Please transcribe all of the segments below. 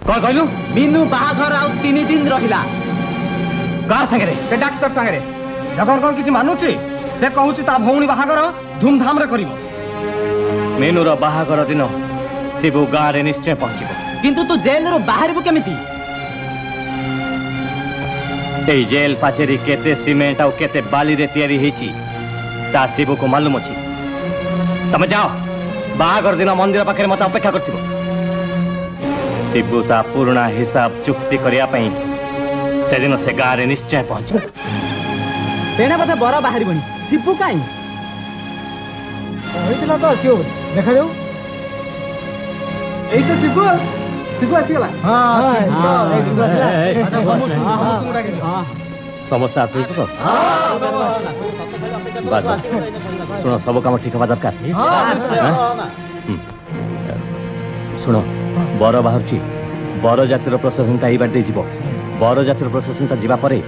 कौन कहलु मीनू बाहाघर आउ 3 दिन रहिला कार संगे से डाक्टर संगे जगन कौन किछि मानुछि से कहूछि ता भौणी बाहाघर धूमधाम रे करिवो मीनूर बाहाघर दिन शिबू गाँ रे निश्चय पहुंचब किंतु तू जेल रो बाहरबु केमिति ए जेल पाचेरी केते सीमेंट आ केते बाली रे तैयारी हेची ता शिबू को मालूम अछि तमे जाओ बाहाघर दिन मंदिर पाखे मत अपेक्षा करथिबो शिबू ता पुराना हिसाब चुक्ति करिया पई से दिन से गाँ रे निश्चय पहुंच तेना बता बरा बाहरी बनी शिबू काई होइतला तो आसियो देखा जाऊ एई तो शिबू शिबू आसी गला हां शिबू आसीला अच्छा समस्या आछी तो बस बस सुनो सब काम ठीक हवा दरकार सुनो बर बाहरची बर जातिर प्रशासन ता बाटे जीव बर जातिर प्रशासन ता जीवा परे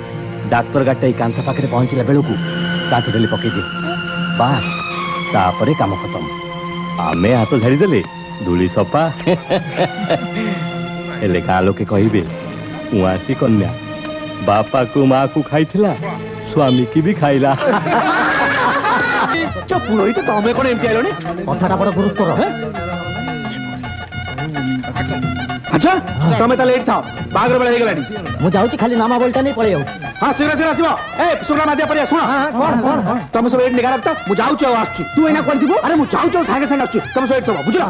डाक्तर गाड़ी कांथा पाखे पहुंचला बेलू कांथ डेली पकई दे बास तापरे काम खत्म आमे हाथ झाड़ी देले धूली सफा हेले गाँ लोके कहिबे उआसी कन्या बापा को माँ को खाइथिला स्वामी की भी खाइला जो पुरोहित तमे कोन एमती आइलोनी कथाटा बड़ गुरुत्व अच्छा तमे ता लेट था बागर बेला हे गलाडी मु जाउची खाली नामा बोलता नहीं पळे जाऊ हां शीघ्र शीघ्र आसीबो ए सुगला मादिया परिया सुन कोन तमे सब एट निगा रखता मु जाउची आ आछी तू एना कोन दिबो अरे मु जाउची सागे संग आछी तमे सब एट थबो बुझला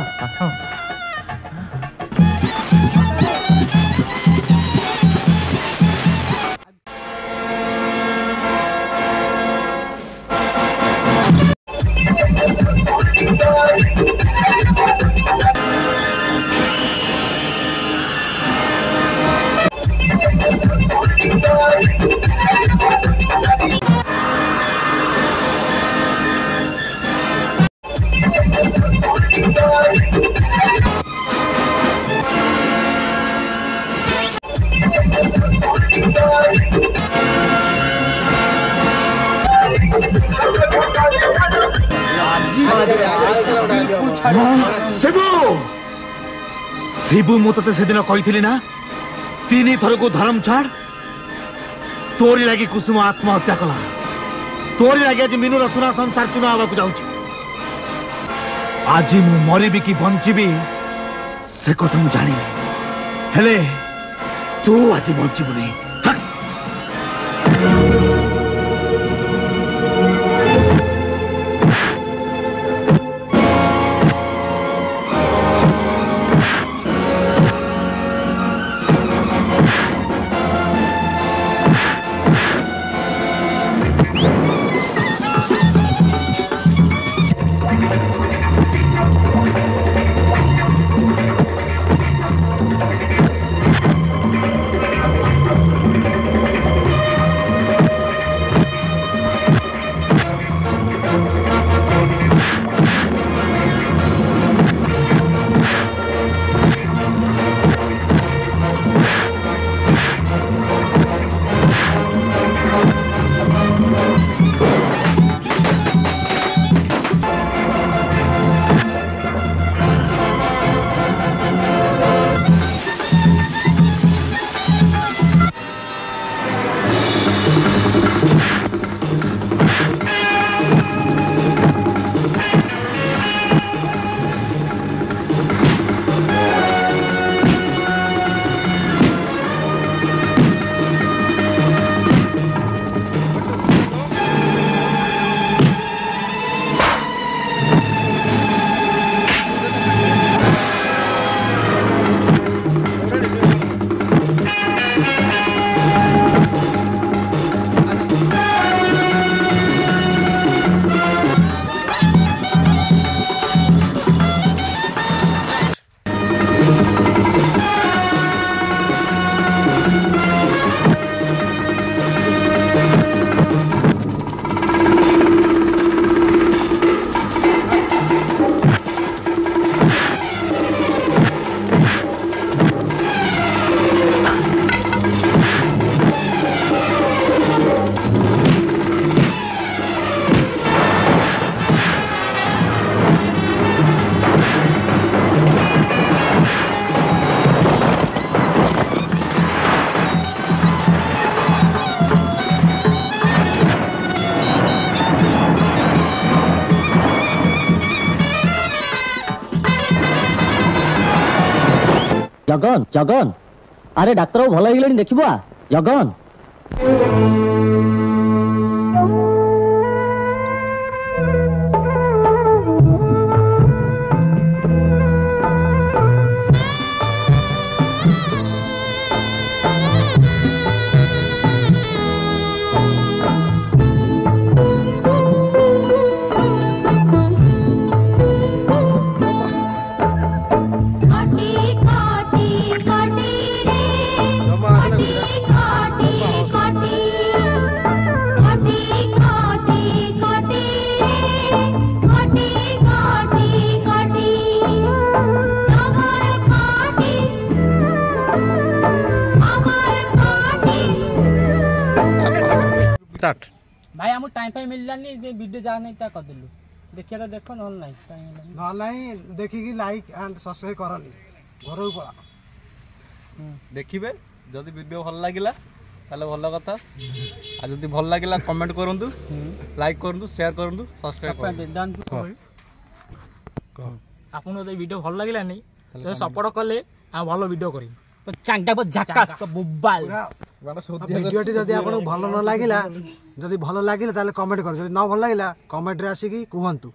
शिबू मु ते दिन कही ना 3 थर को धर्म छाड़ तोरी लगी कुसुम आत्महत्या कला तोरी लगी आज मीनूर सुना संसार चुना हवा जाऊँ आज मु मरबी कि बंचीबी से कथा मु जानी हेले तू आज बंचीबु नहीं जगन जगन अरे डाक्तर भल हो देखा जगन भाई हम टाइम पे मिल जानी वीडियो जा नहीं ता कर देलु देखिए तो देखो नहल नहीं नहल नहीं देखिकी लाइक एंड सब्सक्राइब करनी घर पड़ा देखिए जदि वीडियो भल लगिला ताले भल कथा आ जदि भल लगिला कमेंट करंतु लाइक करंतु शेयर करंतु सब्सक्राइब करंतु आपन जो वीडियो भल लागिला नहीं तो सपोर्ट कले आ भलो वीडियो करी तो चांगटा पर झक्का तो मोबाइल वीडियो टी जदि आपन भल न लागिला जदि भल लागिला ताले कमेंट कर जदि न भल लागिला कमेंट रे आसी की कहंतु।